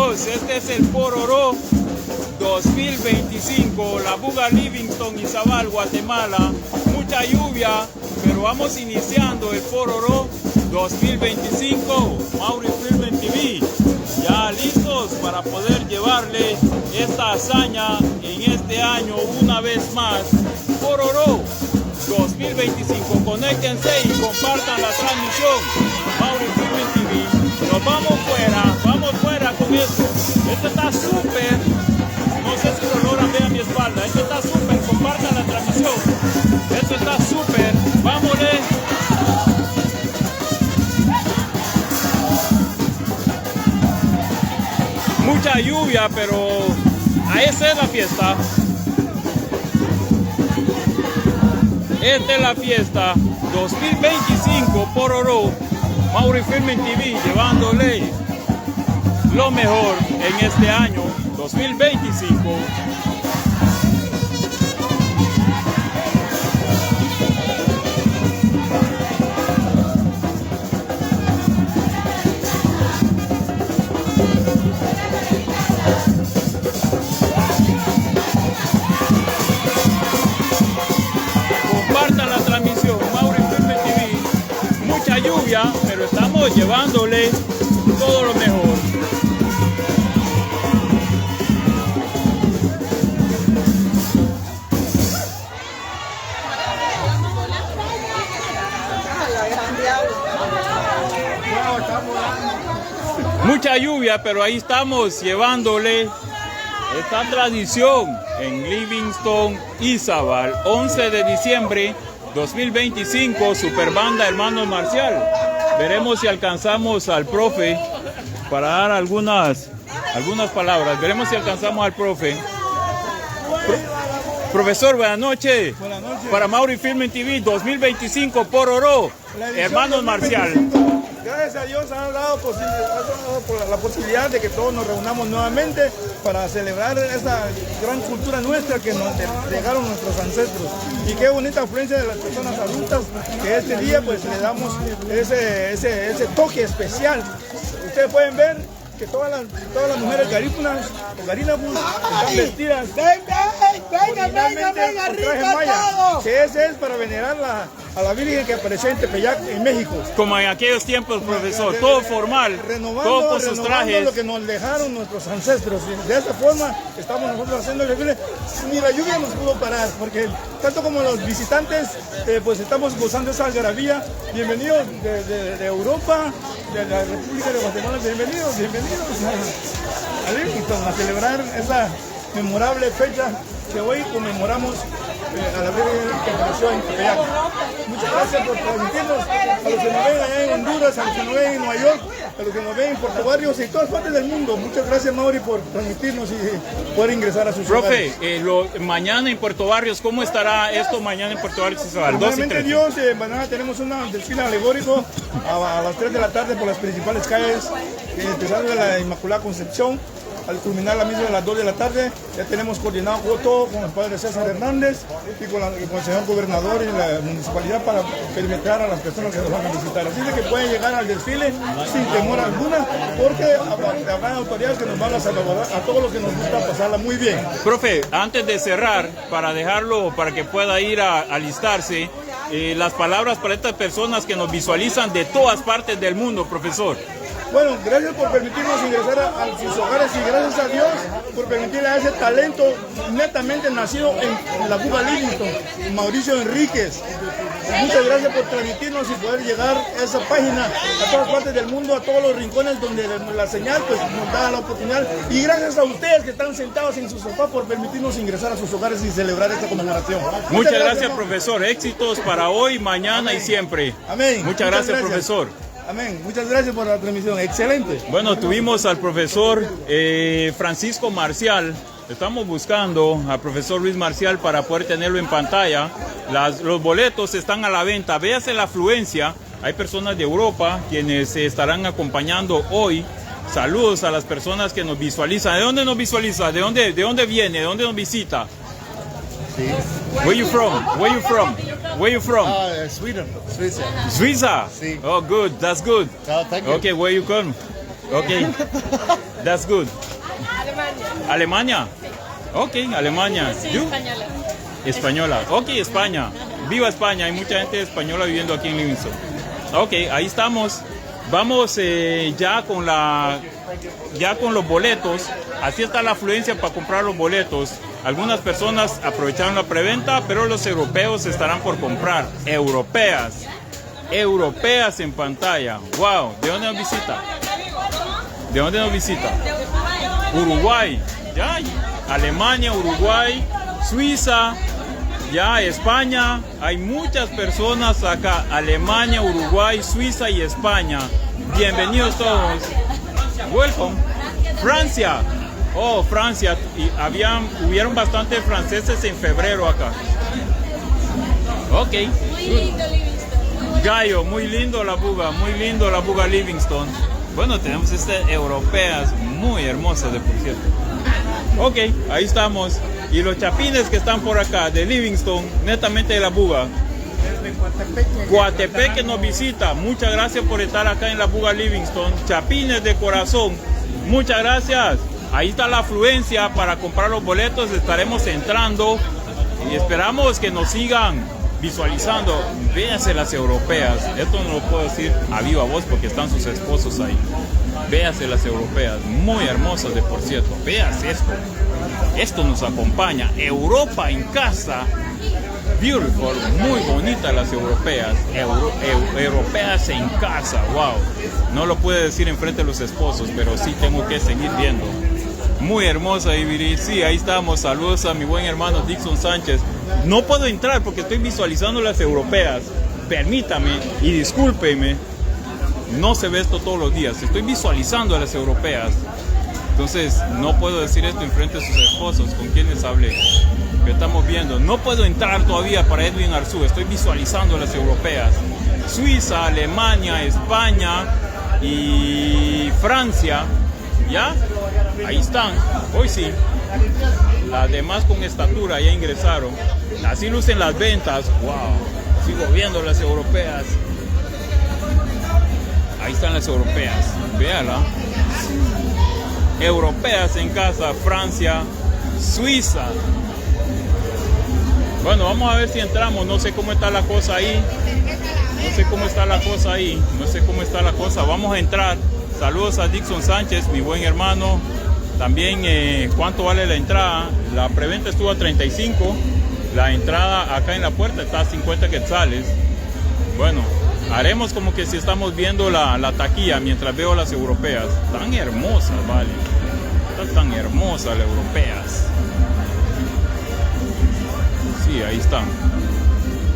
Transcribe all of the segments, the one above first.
amigos, este es el Pororó 2025, la Buga Livingston, Izabal, Guatemala. Mucha lluvia, pero vamos iniciando el Pororó 2025. Mauri Film TV, ya listos para poder llevarle esta hazaña en este año una vez más. Pororó 2025, conéctense y compartan la transmisión. Mauri Film TV, nos vamos fuera con esto. Esto está súper, no sé si lo logran ver a mi espalda. Esto está súper, compartan la transmisión. Esto está súper, vámonos. Mucha lluvia, pero a esa es la fiesta. Esta es la fiesta 2025 Pororó. Mauri Film TV llevándole lo mejor en este año 2025. Compartan la transmisión, Mauri Film TV. Mucha lluvia, pero estamos llevándole todo lo mejor. Mucha lluvia, pero ahí estamos llevándole esta tradición en Livingston, Izabal, 11 de diciembre 2025, Superbanda Hermanos Marcial. Veremos si alcanzamos al profe para dar algunas palabras. Veremos si alcanzamos al profe. Profesor, buenas noches. Buenas noches. Para Mauri Film TV 2025 Pororó, Hermanos Marcial. Gracias a Dios ha dado por la posibilidad de que todos nos reunamos nuevamente para celebrar esa gran cultura nuestra que nos dejaron nuestros ancestros. Y qué bonita afluencia de las personas adultas que este día pues le damos ese toque especial. Ustedes pueden ver que todas las mujeres garífunas o garinabus están vestidas Venga, rico que ese es para venerar a la Virgen que apareció en Tepeyac, en México. Como en aquellos tiempos, profesor, todo formal, todo con sus trajes. Lo que nos dejaron nuestros ancestros. De esta forma estamos nosotros haciendo el desfile. Ni la lluvia nos pudo parar, porque tanto como los visitantes, pues estamos gozando esa algarabía. Bienvenidos de Europa, de la República de Guatemala, bienvenidos a Livingston a celebrar esa memorable fecha que hoy conmemoramos a la Virgen que apareció en Tepeyac. Muchas gracias por transmitirnos a los que nos ven allá en Honduras, a los que nos ven en Nueva York, a los que nos ven en Puerto Barrios y en todas partes del mundo. Muchas gracias, Mauri, por transmitirnos y poder ingresar a sus hogares. Profe, mañana en Puerto Barrios, ¿cómo estará esto mañana en Puerto Barrios? Primeramente Dios, mañana tenemos un desfile alegórico a las 3 de la tarde por las principales calles, empezando de la Inmaculada Concepción. Al culminar la misma a las 2 de la tarde, ya tenemos coordinado todo con el padre César Hernández y con el señor gobernador y la municipalidad para perimetrar a las personas que nos van a visitar. Así de que pueden llegar al desfile sin temor alguna, porque habrá autoridades que nos van a salvaguardar a todos los que nos gusta pasarla muy bien. Profe, antes de cerrar, para dejarlo, para que pueda ir a alistarse, las palabras para estas personas que nos visualizan de todas partes del mundo, profesor. Bueno, gracias por permitirnos ingresar a sus hogares y gracias a Dios por permitirle a ese talento netamente nacido en la Buga Livingston, Mauricio Enríquez. Muchas gracias por transmitirnos y poder llegar a esa página a todas partes del mundo, a todos los rincones donde la señal pues, nos da la oportunidad. Y gracias a ustedes que están sentados en su sofá por permitirnos ingresar a sus hogares y celebrar esta conmemoración. Muchas gracias, profesor. Éxitos para hoy, mañana y siempre. Amén. Muchas gracias, profesor. Amén. Muchas gracias por la transmisión. Excelente. Bueno, tuvimos al profesor Francisco Marcial. Estamos buscando al profesor Luis Marcial para poder tenerlo en pantalla. Los boletos están a la venta. Véase la afluencia. Hay personas de Europa quienes estarán acompañando hoy. Saludos a las personas que nos visualizan. ¿De dónde nos visualiza? ¿De dónde viene? ¿De dónde nos visita? Sí. Where you from? Where you from? Where you from? Sweden. Suiza. Suiza? Sí. Oh, good. That's good. Oh, thank you. Okay, where you come? Okay. That's good. Alemania. Alemania. Ok, Alemania. Sí, You? española. Española. Ok, España. Viva España. Hay mucha gente española viviendo aquí en Livingston. Ok, ahí estamos. Vamos ya con los boletos. Así está la afluencia para comprar los boletos. Algunas personas aprovecharon la preventa, pero los europeos estarán por comprar. Europeas en pantalla. Wow, ¿de dónde nos visita? ¿De dónde nos visita? Uruguay, ya, Alemania, Uruguay, Suiza, ya, España. Hay muchas personas acá. Alemania, Uruguay, Suiza y España. Bienvenidos todos. Welcome. Francia. Oh, Francia. Y hubieron bastantes franceses en febrero acá. Ok. Muy lindo Livingston. Gallo, muy lindo la buga Livingston. Bueno, tenemos europeas muy hermosas de por cierto. Ok, ahí estamos. Y los chapines que están por acá de Livingston, netamente de la buga. Coatepec que nos visita. Muchas gracias por estar acá en la buga Livingston. Chapines de corazón. Muchas gracias. Ahí está la afluencia para comprar los boletos. Estaremos entrando y esperamos que nos sigan visualizando. Véanse las europeas. Esto no lo puedo decir a viva voz porque están sus esposos ahí. Véanse las europeas. Muy hermosas de por cierto. Véanse esto. Esto nos acompaña. Europa en casa. Beautiful. Muy bonitas las europeas. Europeas en casa. Wow. No lo pude decir enfrente de los esposos, pero sí tengo que seguir viendo. Muy hermosa, Ibiri. Sí, ahí estamos. Saludos a mi buen hermano Dixon Sánchez. No puedo entrar porque estoy visualizando las europeas. Permítame y discúlpeme. No se ve esto todos los días. Estoy visualizando a las europeas. Entonces, no puedo decir esto enfrente de sus esposos con quienes hablé. Que estamos viendo. No puedo entrar todavía para Edwin Arzú. Estoy visualizando a las europeas. Suiza, Alemania, España y Francia. ¿Ya? Ahí están. Hoy sí. Las demás con estatura ya ingresaron. Así lucen las ventas. Wow. Sigo viendo las europeas. Ahí están las europeas. Véala. Europeas en casa. Francia. Suiza. Bueno, vamos a ver si entramos. No sé cómo está la cosa ahí. No sé cómo está la cosa ahí. No sé cómo está la cosa. Vamos a entrar. Saludos a Dixon Sánchez, mi buen hermano. También, ¿cuánto vale la entrada? La preventa estuvo a 35. La entrada acá en la puerta está a 50 quetzales. Bueno, haremos como que si estamos viendo la taquilla mientras veo las europeas. Tan hermosas, vale. Están tan hermosas las europeas. Sí, ahí están.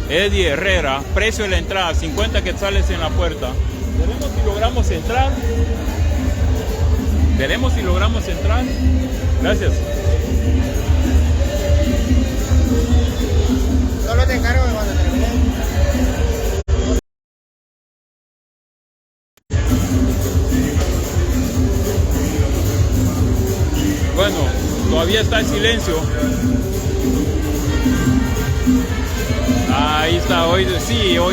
Eddie Herrera, precio de la entrada, 50 quetzales en la puerta. Veremos si logramos entrar. Veremos si logramos entrar. Gracias. Solo te encargo de cuando termine. Bueno, todavía está el silencio. Ahí está, hoy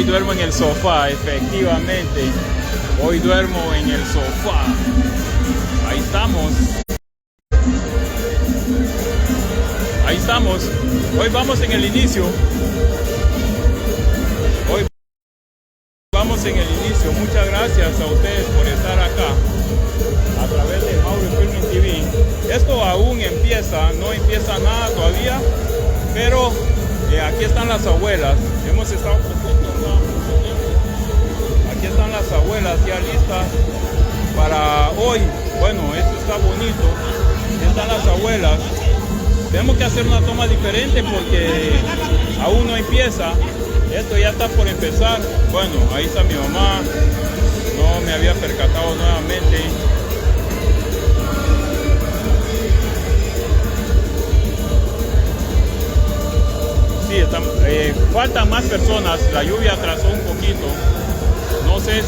duermo en el sofá, efectivamente. Hoy duermo en el sofá. Ahí estamos. Ahí estamos. Hoy vamos en el inicio. Hoy vamos en el inicio. Muchas gracias a ustedes por estar acá a través de Mauri Filming TV. Esto aún empieza, no empieza nada todavía, pero aquí están las abuelas. Hemos estado aquí están las abuelas ya listas para hoy. Bueno, esto está bonito. Aquí están las abuelas. Tenemos que hacer una toma diferente porque aún no empieza. Esto ya está por empezar. Bueno, ahí está mi mamá. No me había percatado nuevamente. Sí, faltan más personas. La lluvia atrasó un poquito. No sé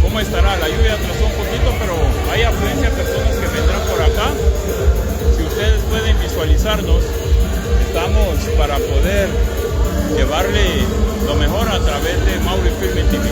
cómo estará. La lluvia atrasó un poquito, pero hay afluencia de personas que vendrán por acá. Si ustedes pueden visualizarnos, estamos para poder llevarle lo mejor a través de Mauri Filming TV.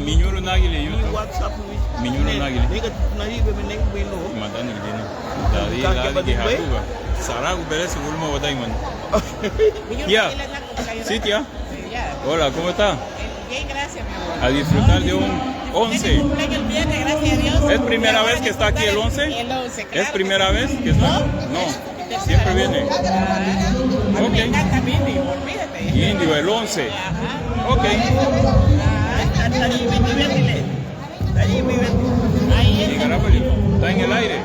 Minyuru Nagili YouTube. WhatsApp Minyuru Nagili. Nigga, nahi be nek bino. Matani Gino. Tadi lagi haruga. Saragu beres ulmo wadaiman. Ya. Sí, tía. Hola, ¿cómo está? Bien, gracias, mi amor. A disfrutar de un 11. El viernes, gracias a Dios. ¿Es primera vez que está aquí el 11? El 11, claro. ¿Es primera vez que está? No, siempre viene. A mí me encanta Mindy, olvídate. Indio, el 11. Ajá. Ok. Ahí es. Y Garapoli, está en el aire.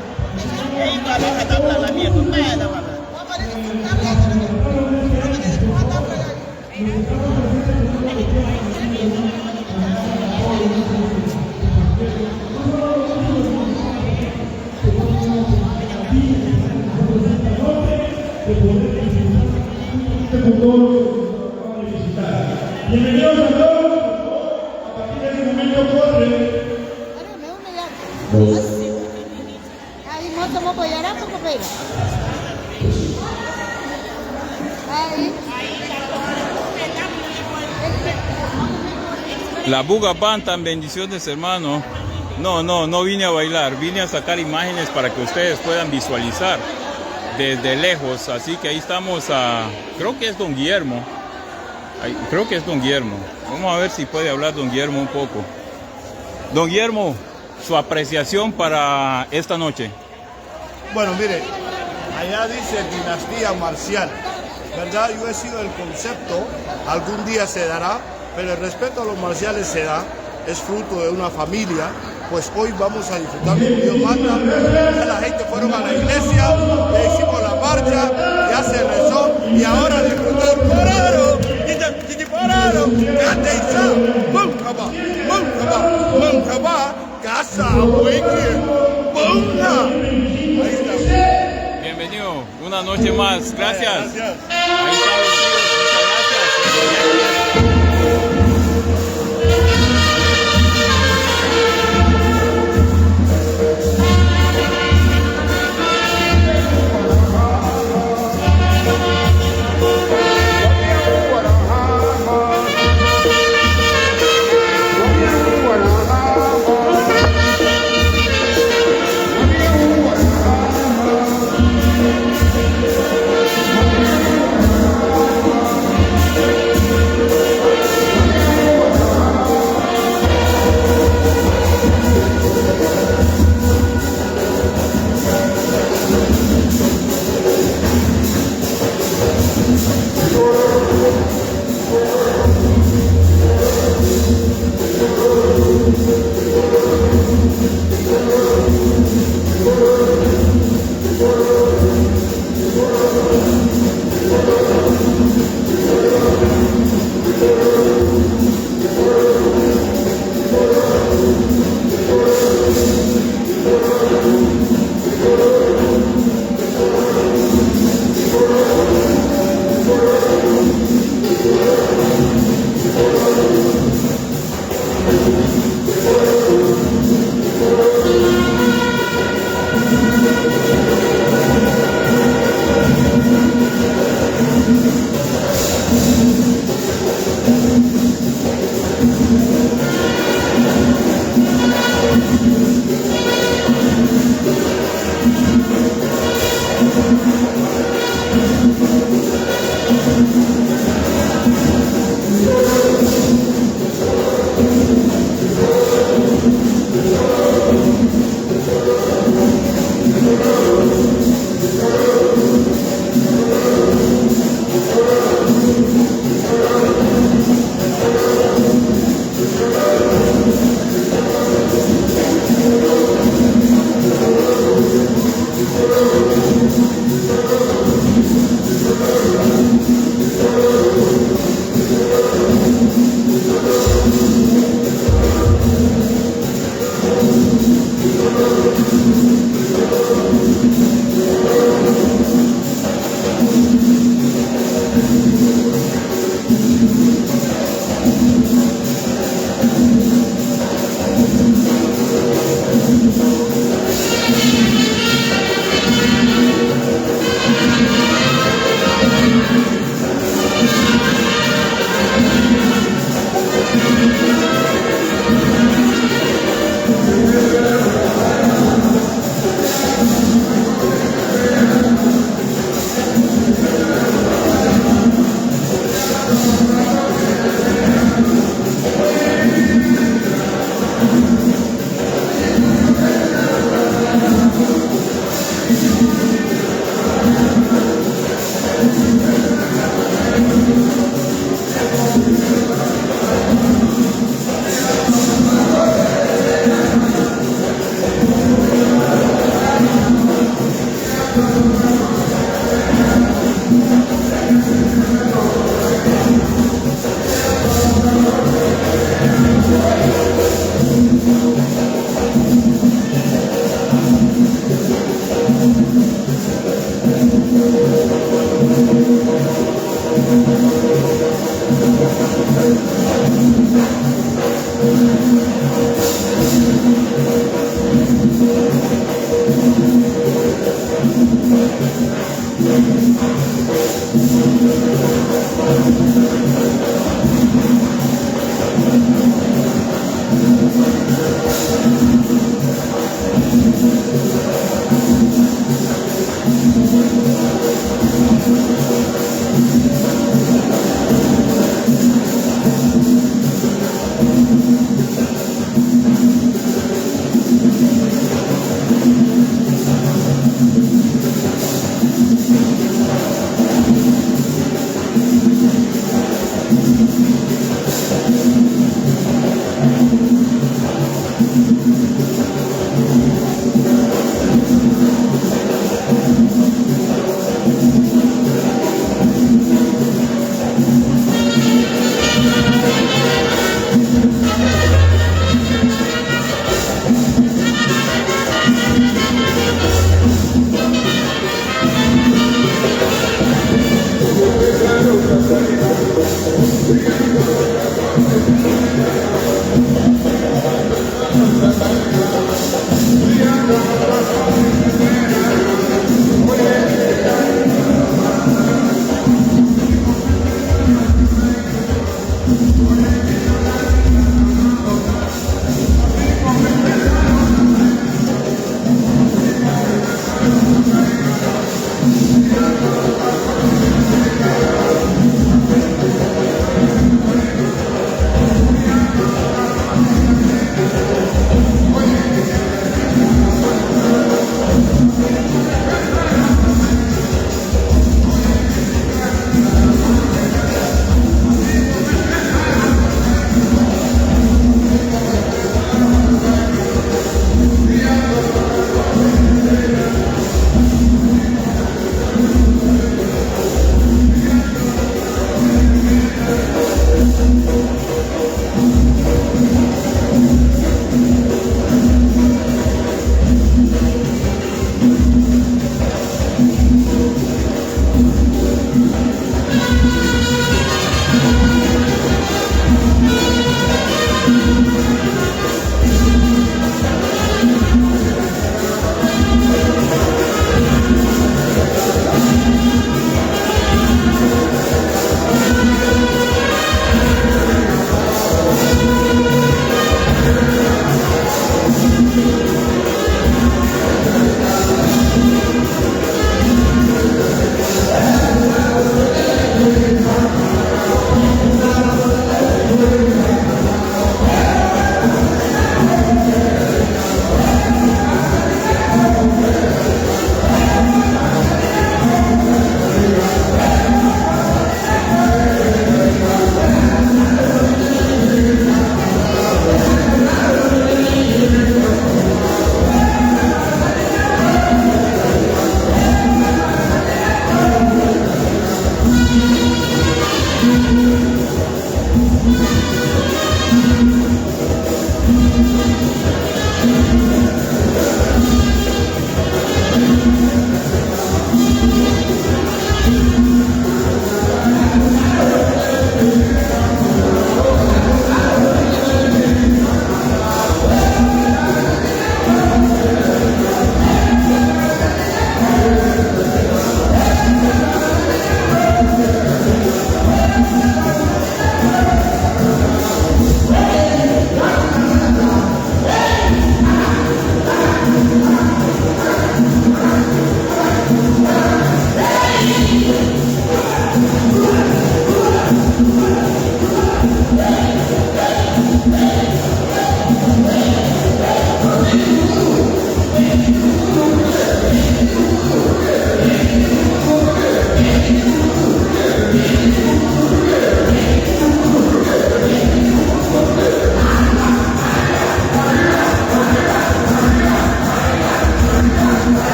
Bienvenidos a todos. A partir de este momento corre. Ahí moto mo apoyará por papel. Ahí. La Buga Bantam, bendiciones hermano. No vine a bailar, vine a sacar imágenes para que ustedes puedan visualizar desde lejos. Así que ahí estamos creo que es Don Guillermo. Creo que es Don Guillermo. Vamos a ver si puede hablar Don Guillermo un poco. Don Guillermo, su apreciación para esta noche. Bueno, mire, allá dice dinastía marcial, ¿verdad? Yo he sido el concepto, algún día se dará, pero el respeto a los marciales se da, es fruto de una familia, pues hoy vamos a disfrutar como Dios manda. Ya la gente fueron a la iglesia, ya hicimos la marcha, ya se rezó y ahora disfrutar Poraro, Poraro, Gateiza, Moncaba, Casa, Wiki, Bonga. Bienvenido, una noche más. Gracias. Gracias. Ahí está, muchas gracias. Gracias.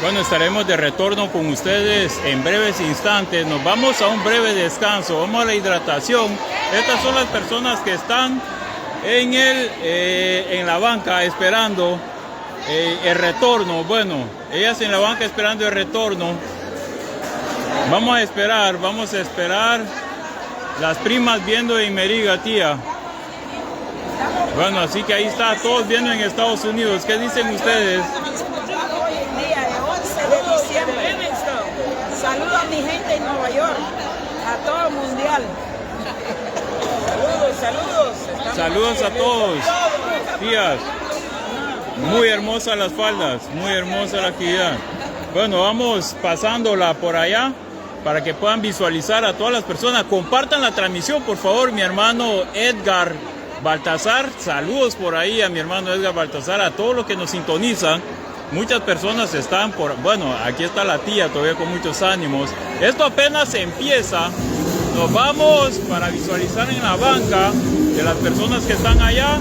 Bueno, estaremos de retorno con ustedes en breves instantes. Nos vamos a un breve descanso, vamos a la hidratación. Estas son las personas que están en la banca esperando el retorno. Bueno, ellas en la banca esperando el retorno. Vamos a esperar las primas viendo en Meriga, tía. Bueno, así que ahí está, todos viendo en Estados Unidos. ¿Qué dicen ustedes? Hoy en día, el 11 de diciembre. Saludos a mi gente en Nueva York, a todo el mundial. Saludos. Saludos a todos. Tías, muy hermosas las faldas, muy hermosa la actividad. Bueno, vamos pasándola por allá para que puedan visualizar a todas las personas. Compartan la transmisión, por favor, mi hermano Edgar Baltasar. Saludos por ahí a mi hermano Edgar Baltasar, a todos los que nos sintonizan. Muchas personas están por... Bueno, aquí está la tía todavía con muchos ánimos. Esto apenas empieza. Nos vamos para visualizar en la banca de las personas que están allá.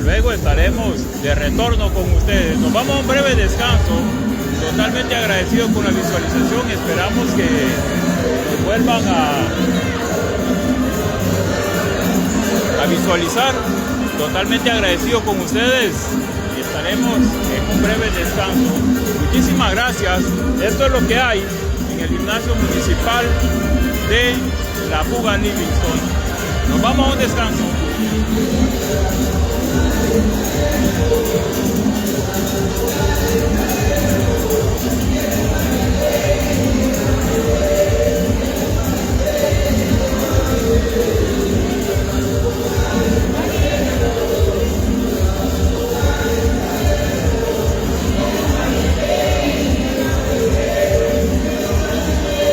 Luego estaremos de retorno con ustedes. Nos vamos a un breve descanso. Totalmente agradecidos con la visualización. Esperamos que nos vuelvan a visualizar. Totalmente agradecido con ustedes. Y estaremos en un breve descanso. Muchísimas gracias. Esto es lo que hay en el gimnasio municipal de La Puga Livingston. Nos vamos a un descanso.